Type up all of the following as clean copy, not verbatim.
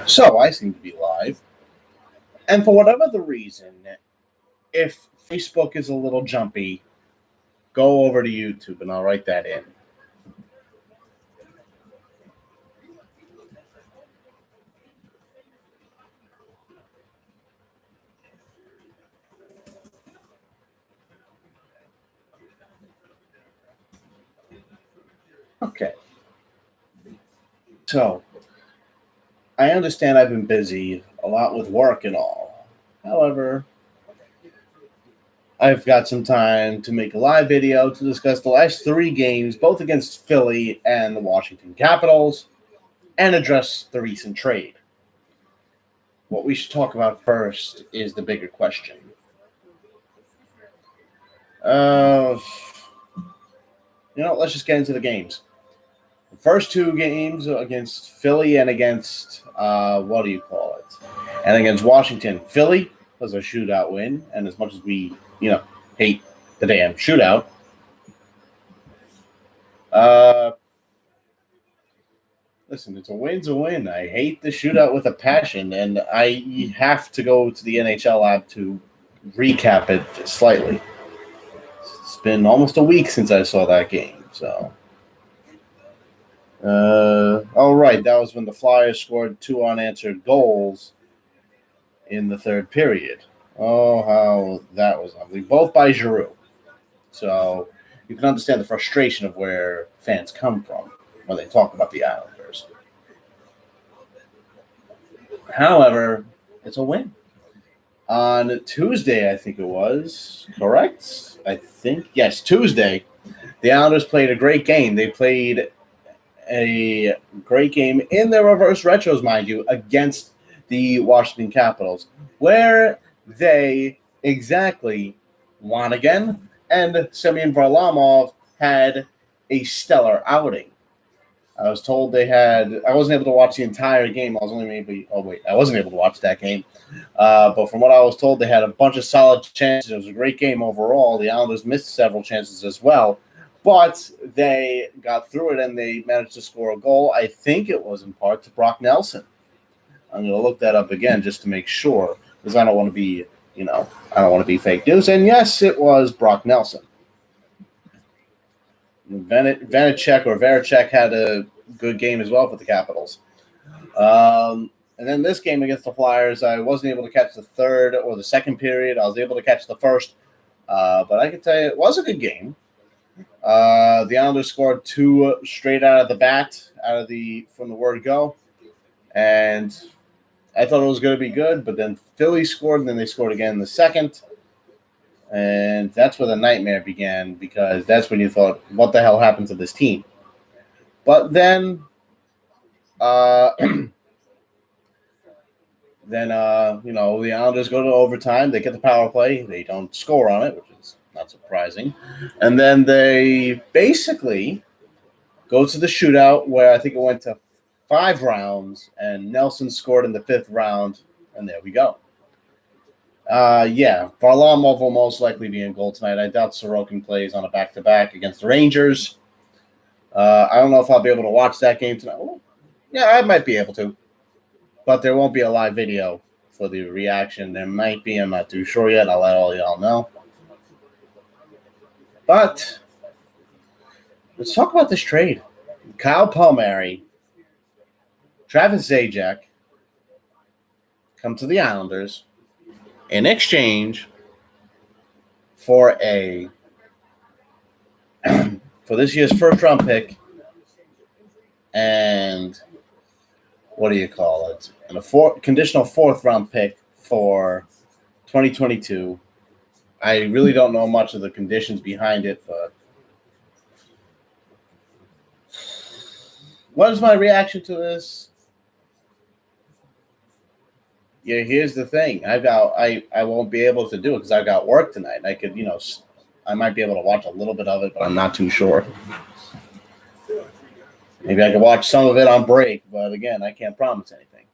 So I seem to be live. And for whatever the reason, if Facebook is a little jumpy, go over to YouTube and I'll write that in. Okay. So, I understand I've been busy a lot with work and all. However, I've got some time to make a live video to discuss the last 3 games, both against Philly and the Washington Capitals, and address the recent trade. What we should talk about first is the bigger question. Let's just get into the games. The first 2 games against Philly and against, and against Washington. Philly was a shootout win, and as much as we, hate the damn shootout, listen, it's a win's a win. I hate the shootout with a passion, and I have to go to the NHL app to recap it slightly. It's been almost a week since I saw that game, so... right, that was when the Flyers scored 2 unanswered goals in the third period. Oh, how that was ugly. Both by Giroux. So you can understand the frustration of where fans come from when they talk about the Islanders. However, it's a win. On Tuesday, I think it was, correct? Yes, Tuesday, the Islanders played a great game. They played a great game in their reverse retros, mind you, against the Washington Capitals, where they exactly won again, and Semyon Varlamov had a stellar outing. I was told I wasn't able to watch the entire game. I wasn't able to watch that game. But from what I was told, they had a bunch of solid chances. It was a great game overall. The Islanders missed several chances as well. But they got through it, and they managed to score a goal. I think it was in part to Brock Nelson. I'm going to look that up again just to make sure, because I don't want to be, fake news. And yes, it was Brock Nelson. Varacek had a good game as well for the Capitals. And then this game against the Flyers, I wasn't able to catch the third or the second period. I was able to catch the first. But I can tell you it was a good game. The Islanders scored 2 straight out of the bat, from the word go. And I thought it was going to be good, but then Philly scored, and then they scored again in the second. And that's where the nightmare began, because that's when you thought, what the hell happened to this team? But then, the Islanders go to overtime. They get the power play. They don't score on it, which is not surprising. And then they basically go to the shootout, where I think it went to 5 rounds, and Nelson scored in the 5th round, and there we go. Varlamov will most likely be in goal tonight. I doubt Sorokin plays on a back-to-back against the Rangers. I don't know if I'll be able to watch that game tonight. Well, yeah, I might be able to. But there won't be a live video for the reaction. There might be. I'm not too sure yet. I'll let all y'all know. But let's talk about this trade. Kyle Palmieri, Travis Zajac come to the Islanders in exchange for for this year's first-round pick and and a conditional 4th-round pick for 2022. I really don't know much of the conditions behind it, but what is my reaction to this? Yeah, here's the thing. I won't be able to do it because I've got work tonight. I could, I might be able to watch a little bit of it, but I'm not too sure. Maybe I could watch some of it on break, but again, I can't promise anything.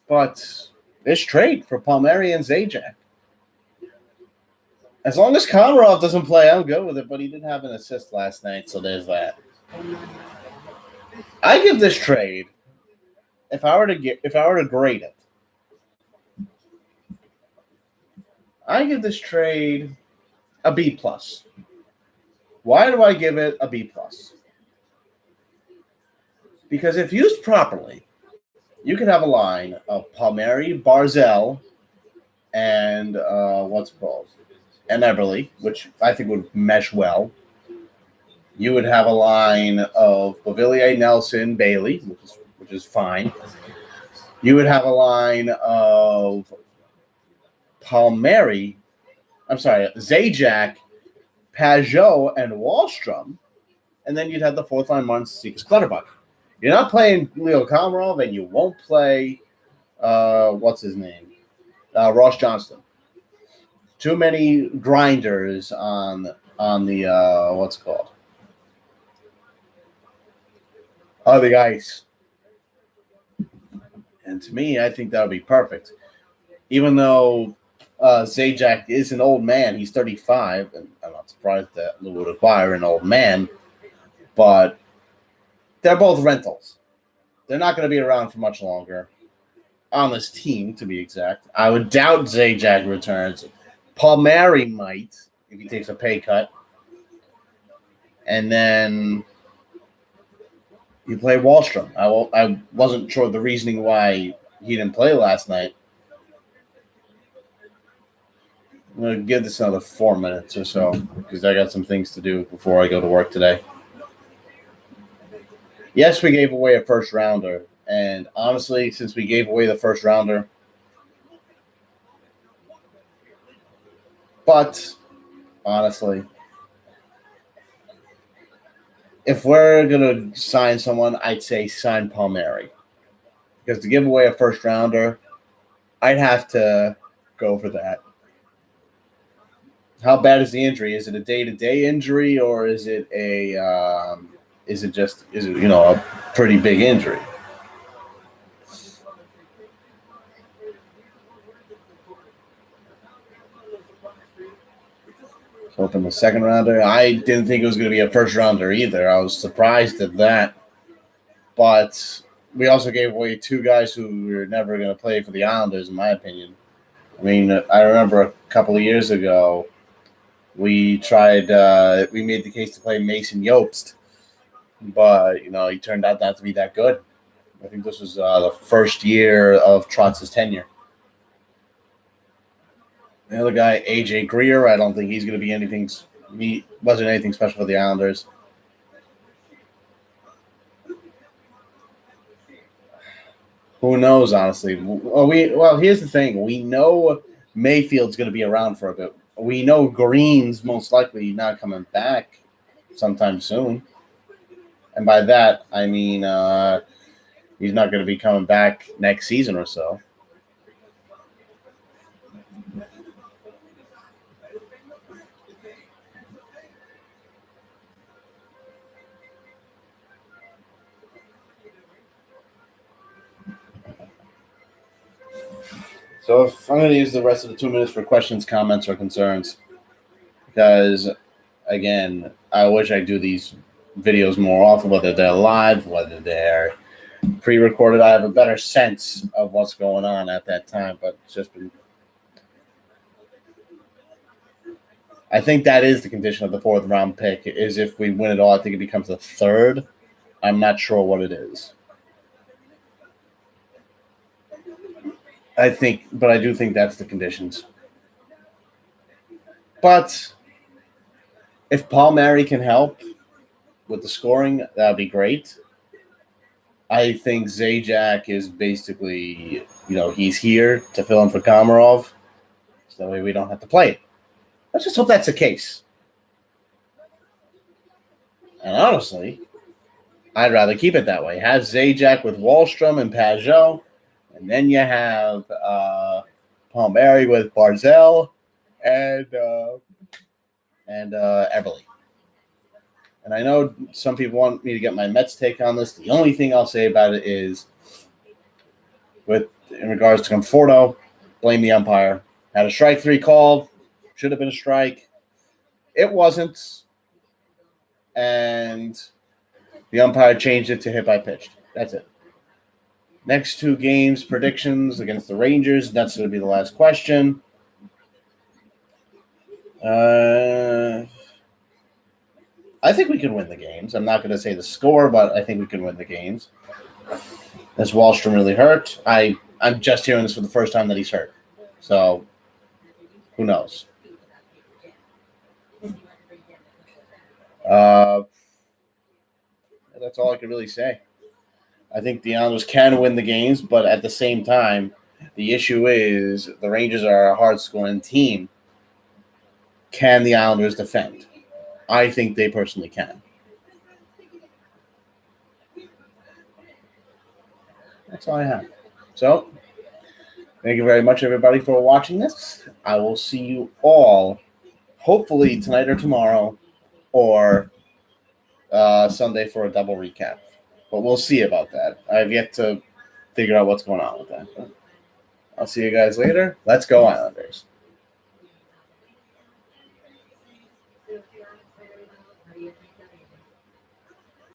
But this trade for Palmieri and Zajac, As long as Komarov doesn't play, I'm good with it. But he did have an assist last night, so there's that. I give this trade, if I were to grade it, I give this trade a B plus. Why do I give it a B plus? Because if used properly, you could have a line of Palmieri, Barzell, and what's it called? And Eberle, which I think would mesh well. You would have a line of Beauvillier, Nelson, Bailey, which is fine. You would have a line of Palmieri, Zajac, Pajot, and Wallstrom, and then you'd have the fourth line Monseekers Clutterbuck. You're not playing Leo Komarov, and you won't play what's his name? Ross Johnston. Too many grinders on the what's it called? The ice. And to me, I think that would be perfect. Even though Zajac is an old man, he's 35, and I'm not surprised that Lou would acquire an old man, but they're both rentals. They're not going to be around for much longer on this team, to be exact. I would doubt Zajac returns. Palmieri might, if he takes a pay cut. And then you play Wallstrom. I wasn't sure the reasoning why he didn't play last night. I'm going to give this another 4 minutes or so because I got some things to do before I go to work today. Yes, we gave away a first rounder. And honestly, since we gave away the first rounder, but honestly, if we're going to sign someone, I'd say sign Palmieri. Because to give away a first rounder, I'd have to go for that. How bad is the injury? Is it a day-to-day injury, or is it a pretty big injury? So from the second rounder, I didn't think it was going to be a first rounder either. I was surprised at that. But we also gave away two guys who were never going to play for the Islanders, in my opinion. I mean, I remember a couple of years ago, we made the case to play Mason Jobst, but, he turned out not to be that good. I think this was the first year of Trotz's tenure. The other guy, AJ Greer, I don't think he's going to be anything. He wasn't anything special for the Islanders. Who knows, honestly? Well, here's the thing. We know Mayfield's going to be around for a bit. We know Green's most likely not coming back sometime soon. And by that, I mean he's not going to be coming back next season or so. So if I'm going to use the rest of the 2 minutes for questions, comments, or concerns, because, again, I wish I do these videos more often, whether they're live, whether they're pre-recorded. I have a better sense of what's going on at that time, but it's just been... I think that is the condition of the fourth round pick, is if we win it all, I think it becomes the third. I'm not sure what it is. I do think that's the conditions. But if Palmieri can help with the scoring, that'd be great. I think Zajac is basically, he's here to fill in for Komarov, so that way we don't have to play it. Let's just hope that's the case. And honestly, I'd rather keep it that way. Have Zajac with Wallstrom and Pajot, and then you have Palmieri with Barzell and Eberle. And I know some people want me to get my Mets take on this. The only thing I'll say about it is, in regards to Conforto, blame the umpire. Had a strike three call, Should have been a strike. It wasn't. And the umpire changed it to hit by pitch. That's it. Next two games, predictions against the Rangers. That's going to be the last question. I think we can win the games. I'm not going to say the score, but I think we can win the games. Is Wahlstrom really hurt? I'm just hearing this for the first time that he's hurt. So, who knows? That's all I can really say. I think the Islanders can win the games, but at the same time, the issue is the Rangers are a hard-scoring team. Can the Islanders defend? I think they personally can. That's all I have. So, thank you very much, everybody, for watching this. I will see you all, hopefully tonight or tomorrow, or Sunday for a double recap. But we'll see about that. I've yet to figure out what's going on with that. But I'll see you guys later. Let's go, Islanders.